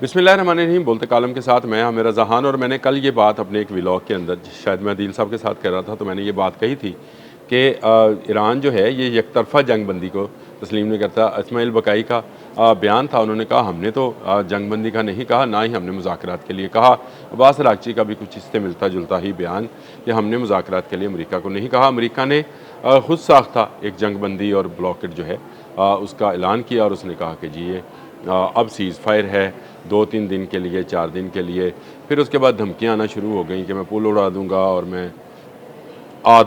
बिस्मिल्लाहिर्रहमानिर्रहीम। बोलते कालम के साथ मैं आमिर ज़हान। और मैंने कल ये बात अपने एक व्लॉग के अंदर, शायद मैं अदील साहब के साथ कर रहा था, तो मैंने ये बात कही थी कि ईरान जो है ये एकतरफ़ा जंग बंदी को तस्लीम नहीं करता। इस्माइल बकाई का बयान था, उन्होंने कहा हमने तो जंग बंदी का नहीं कहा, ना ही हमने मुज़ाकरात के लिए कहा। अब्बास अराग़ची का भी कुछ इससे मिलता जुलता ही बयान कि हमने मुज़ाकरात के लिए अमरीका को नहीं कहा। अमरीका ने ख़ुद साख्ता एक जंग बंदी और ब्लॉकेट जो है उसका ऐलान किया, और उसने कहा कि जी ये अब सीज़ फायर है 2-3 दिन के लिए, 4 दिन के लिए। फिर उसके बाद धमकियाँ आना शुरू हो गई कि मैं पुल उड़ा दूँगा और मैं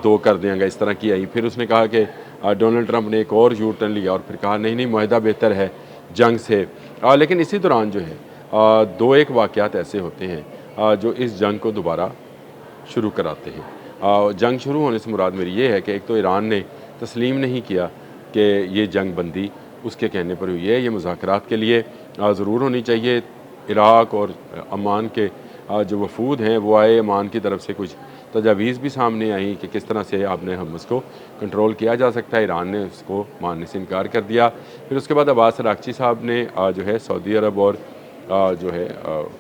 दो कर देंगे, इस तरह की आई। फिर उसने कहा कि डोनाल्ड ट्रंप ने एक और यू टर्न लिया और फिर कहा नहीं मुआहदा बेहतर है जंग से। लेकिन इसी दौरान जो है दो एक वाक़यात ऐसे होते हैं जो इस जंग को दोबारा शुरू कराते हैं। जंग शुरू होने से मुराद मेरी ये है कि एक तो ईरान ने तस्लीम नहीं किया कि ये जंग बंदी उसके कहने पर हुई है, ये मुज़ाकरात के लिए ज़रूर होनी चाहिए। इराक़ और अमान के जो वफूद हैं वो आए, अमान की तरफ से कुछ तजावीज़ भी सामने आई कि किस तरह से आपने हमस को कंट्रोल किया जा सकता है। ईरान ने उसको मानने से इनकार कर दिया। फिर उसके बाद अब्बास अराग़ची साहब ने जो है सऊदी अरब और जो है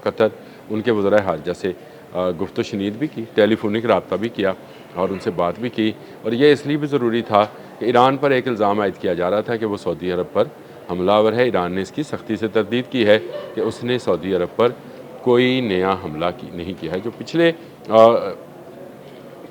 कतर, उनके वज़राए हारजा से गुफ्त शनीद भी की, टेलीफोनिक रब्ता भी किया और उनसे बात भी की। और ये इसलिए भी ज़रूरी था कि ईरान पर एक इल्ज़ाम आयद किया जा रहा था कि वो सऊदी अरब पर हमलावर है। ईरान ने इसकी सख्ती से तरदीद की है कि उसने सऊदी अरब पर कोई नया हमला नहीं किया है। जो पिछले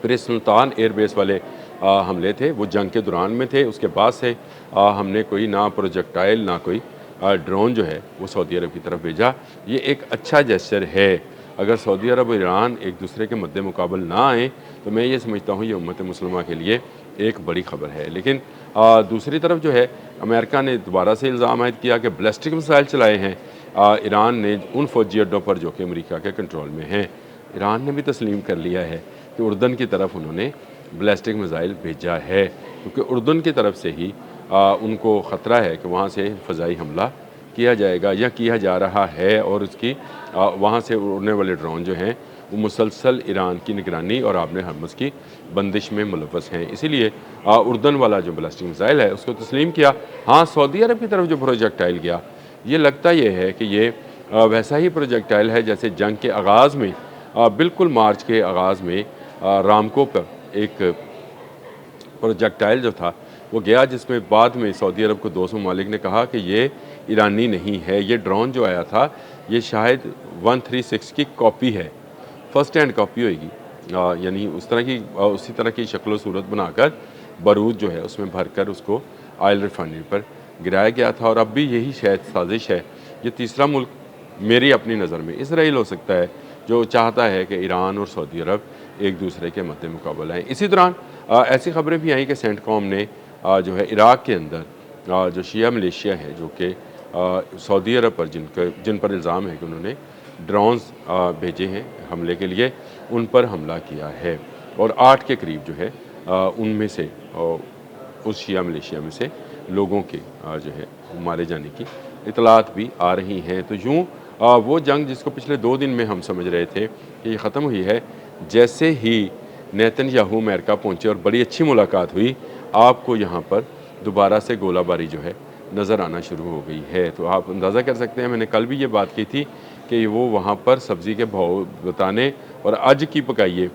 प्रिंस सुल्तान एयरबेस वाले हमले थे वो जंग के दौरान में थे। उसके बाद से हमने कोई ना प्रोजेक्टाइल ना कोई ड्रोन जो है वो सऊदी अरब की तरफ भेजा। ये एक अच्छा जेस्चर है। अगर सऊदी अरब और ईरान एक दूसरे के मद्दे मुकाबल ना आएँ तो मैं ये समझता हूँ ये उम्मत मुस्लिमा के लिए एक बड़ी ख़बर है। लेकिन दूसरी तरफ जो है अमेरिका ने दोबारा से इल्ज़ाम आयद किया कि बैलिस्टिक मिसाइल चलाए हैं ईरान ने उन फ़ौजी अड्डों पर जो कि अमेरिका के कंट्रोल में हैं। ईरान ने भी तस्लीम कर लिया है कि उर्दन की तरफ उन्होंने बैलिस्टिक मिसाइल भेजा है, क्योंकि उर्दन की तरफ से ही उनको ख़तरा है कि वहाँ से फ़ज़ाई हमला किया जाएगा या किया जा रहा है। और उसकी वहाँ से उड़ने वाले ड्रोन जो हैं वो मुसलसल ईरान की निगरानी और आबने हरमज़ की बंदिश में मुलव्वस हैं। इसीलिए उर्दन वाला जो बैलिस्टिक मिसाइल है उसको तस्लीम किया। हाँ, सऊदी अरब की तरफ जो प्रोजेक्टाइल गया, ये लगता ये है कि ये वैसा ही प्रोजेक्टाइल है जैसे जंग के आगाज़ में, बिल्कुल मार्च के आगाज़ में रामको पर एक प्रोजेक्टाइल जो था वो गया, जिसमें बाद में सऊदी अरब को 200 ममालिक ने कहा कि ये ईरानी नहीं है, ये ड्रोन जो आया था ये शायद 136 की कॉपी है, फ़र्स्ट हैंड कॉपी होगी। यानी उसी तरह की शक्ल सूरत बनाकर बारूद जो है उसमें भरकर उसको ऑयल रिफाइनरी पर गिराया गया था। और अब भी यही शायद साजिश है। ये तीसरा मुल्क मेरी अपनी नज़र में इसराइल हो सकता है जो चाहता है कि ईरान और सऊदी अरब एक दूसरे के मद्दे मुकाबले आएँ। इसी दौरान ऐसी खबरें भी आई कि सेंटकॉम ने जो है इराक़ के अंदर जो शिया मलेशिया है जो कि सऊदी अरब पर जिन पर इल्ज़ाम है कि उन्होंने ड्रोन्स भेजे हैं हमले के लिए, उन पर हमला किया है। और 8 के करीब जो है उनमें से उस शिया मलेशिया में से लोगों के जो है मारे जाने की इतलात भी आ रही हैं। तो यूँ वो जंग जिसको पिछले 2 दिन में हम समझ रहे थे कि ये ख़त्म हुई है, जैसे ही नेतन्याहू अमेरिका पहुँचे और बड़ी अच्छी मुलाकात हुई, आपको यहाँ पर दोबारा से गोलाबारी जो है नज़र आना शुरू हो गई है। तो आप अंदाज़ा कर सकते हैं, मैंने कल भी ये बात की थी कि वो वहाँ पर सब्ज़ी के भाव बताने और आज की पकाइए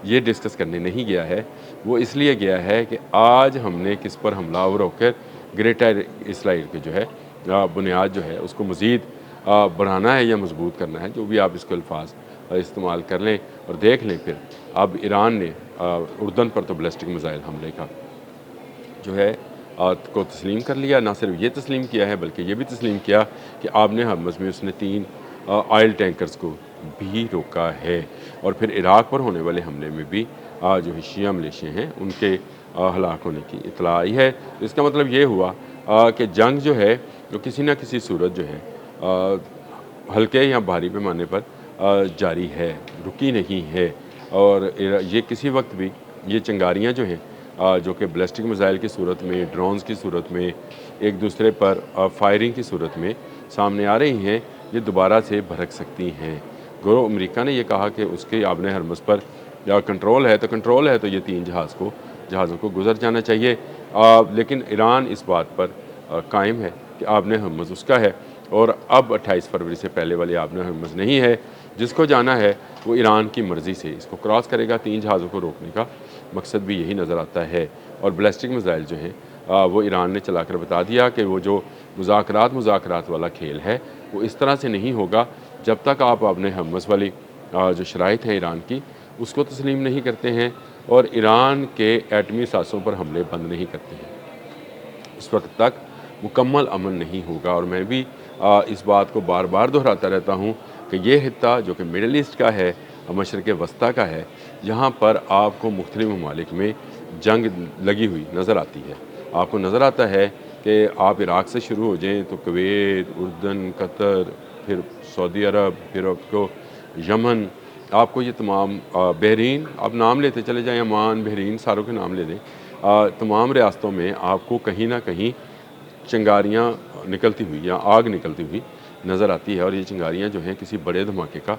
ये डिस्कस करने नहीं गया है। वो इसलिए गया है कि आज हमने किस पर हमलावर होकर ग्रेटर इसराइल के जो है बुनियाद जो है उसको मज़ीद बढ़ाना है या मजबूत करना है। जो भी आप इसको अल्फाज इस्तेमाल कर लें और देख लें। फिर अब ईरान ने उर्दन पर तो बैलिस्टिक मिसाइल हमले का जो है को तस्लीम कर लिया। ना सिर्फ ये तस्लीम किया है बल्कि ये भी तस्लीम किया कि आबने हरमज़ में उसने 3 ऑयल टैंकर्स को भी रोका है। और फिर इराक़ पर होने वाले हमले में भी जो शिया मलेशिया हैं उनके हलाक होने की इतला आई है। तो इसका मतलब ये हुआ कि जंग जो है जो किसी न किसी सूरत जो है हल्के या भारी पैमाने पर जारी है, रुकी नहीं है। और ये किसी वक्त भी ये चिंगारियाँ जो हैं जो कि बैलिस्टिक मिसाइल की सूरत में, ड्रोन्स की सूरत में, एक दूसरे पर फायरिंग की सूरत में सामने आ रही हैं, ये दोबारा से भड़क सकती हैं। गो अमेरिका ने ये कहा कि उसके आबने हरमज़ पर कंट्रोल है, तो ये 3 जहाज़ों को गुजर जाना चाहिए। लेकिन ईरान इस बात पर कायम है कि आबने हरमज़ उसका है। और अब 28 फरवरी से पहले वाली आबने हरमुज़ नहीं है। जिसको जाना है वो ईरान की मर्ज़ी से इसको क्रॉस करेगा। 3 जहाज़ों को रोकने का मकसद भी यही नज़र आता है। और बैलिस्टिक मिसाइल जो हैं वो ईरान ने चलाकर बता दिया कि वो जो मुज़ाकरात वाला खेल है वो इस तरह से नहीं होगा जब तक आप आबने हरमुज़ वाली जो शराइत हैं ईरान की उसको तस्लीम नहीं करते हैं और ईरान के एटमी साज़ों पर हमले बंद नहीं करते हैं। उस वक्त तक मुकम्मल अमन नहीं होगा। और मैं भी इस बात को बार बार दोहराता रहता हूँ कि ये हित्ता जो कि मिडल ईस्ट का है, मशरक़ वस्ता का है, यहाँ पर आपको मुख्तलिफ़ ममालिक में जंग लगी हुई नज़र आती है। आपको नज़र आता है कि आप इराक़ से शुरू हो जाएँ तो कुवैत, उर्दन, कतर, फिर सऊदी अरब, फिर आपको यमन, आपको ये तमाम बहरीन, आप नाम लेते चले जाएँ, अमान, बहरीन, सारों के नाम ले लें। तमाम रियासतों में आपको कहीं ना कहीं चिंगारियाँ निकलती हुई या आग निकलती हुई नज़र आती है। और ये चिंगारियाँ जो हैं किसी बड़े धमाके का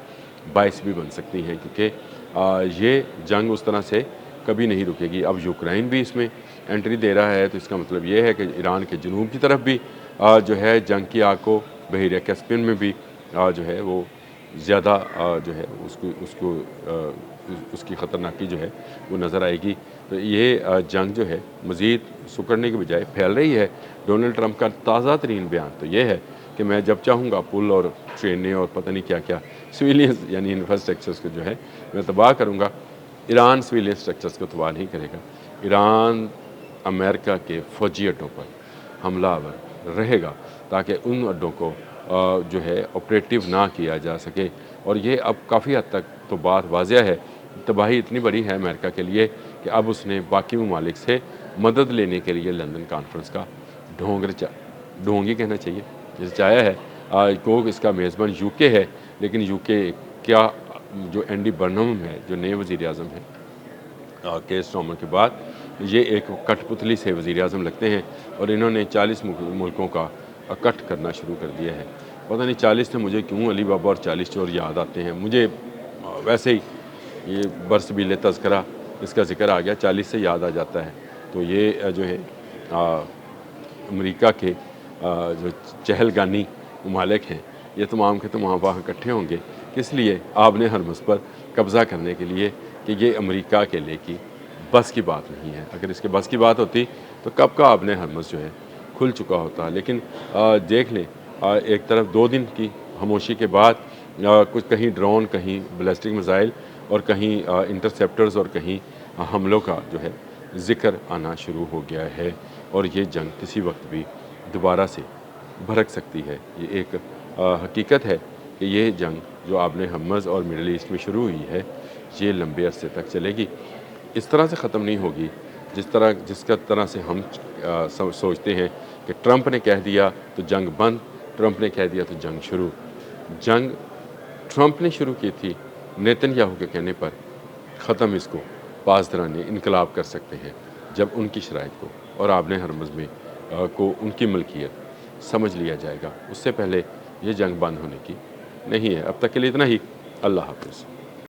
बायस भी बन सकती हैं, क्योंकि ये जंग उस तरह से कभी नहीं रुकेगी। अब यूक्रेन भी इसमें एंट्री दे रहा है, तो इसका मतलब ये है कि ईरान के जनूब की तरफ भी जो है जंग की आग को, बहरीया कैस्पियन में भी जो है वो ज़्यादा जो है उसकी ख़तरनाकी जो है वो नज़र आएगी। तो ये जंग जो है मज़ीद सुकड़ने के बजाय फैल रही है। डोनाल्ड ट्रंप का ताज़ा तरीन बयान तो ये है कि मैं जब चाहूँगा पुल और ट्रेनें और पता नहीं क्या क्या सिविलियंस यानी इंफ्रास्ट्रक्चर्स को जो है मैं तबाह करूँगा। ईरान सिविलियन स्ट्रक्चर्स को तबाह नहीं करेगा। ईरान अमेरिका के फ़ौजी अड्डों पर हमलावर रहेगा ताकि उन अड्डों को जो है ऑपरेटिव ना किया जा सके। और ये अब काफ़ी हद तक तो बात वाज़ह है, तबाही इतनी बड़ी है अमेरिका के लिए कि अब उसने बाकी ममालिक से मदद लेने के लिए लंदन कॉन्फ्रेंस का ढोंग ही कहना चाहिए जैसे चाया है। को इसका मेज़बान यूके है, लेकिन यूके क्या जो एंडी बर्नम है, जो नए वज़ीर आज़म हैं केयर स्टारमर के बाद, ये एक कठपुतली से वज़ीर आज़म लगते हैं और इन्होंने 40 मुल्कों का कट करना शुरू कर दिया है। पता नहीं 40 से मुझे क्यों अली बाबा और 40 चोर याद आते हैं। मुझे वैसे ही ये बरसबील तज़किरा इसका ज़िक्र आ गया, 40 से याद आ जाता है। तो ये जो है अमेरिका के जो चहलगानी ममालिक हैं, ये तमाम के तमाम वहाँ इकट्ठे होंगे। किस लिए? आबने हरमुज़ पर कब्ज़ा करने के लिए, कि ये अमेरिका के लिए की बस की बात नहीं है। अगर इसके बस की बात होती तो कब का आबने हरमुज़ जो है खुल चुका होता। लेकिन देख लें, एक तरफ 2 दिन की खामोशी के बाद कुछ कहीं ड्रोन, कहीं बैलिस्टिक मिसाइल और कहीं इंटरसेप्टर्स और कहीं हमलों का जो है ज़िक्र आना शुरू हो गया है। और ये जंग किसी वक्त भी दोबारा से भड़क सकती है। ये एक हकीकत है कि ये जंग जो आबने हरमुज़ और मिडल ईस्ट में शुरू हुई है, ये लंबे अरसे तक चलेगी। इस तरह से ख़त्म नहीं होगी जिसका तरह से हम सोचते हैं कि ट्रंप ने कह दिया तो जंग बंद, ट्रंप ने कह दिया तो जंग शुरू। जंग ट्रंप ने शुरू की थी, नेतन्याहू के कहने पर ख़त्म इसको पासदारान इनकलाब कर सकते हैं जब उनकी शराइत को और आबने हरमुज़ में को उनकी मलकियत समझ लिया जाएगा। उससे पहले ये जंग बंद होने की नहीं है। अब तक के लिए इतना ही। अल्लाह हाफ़िज़।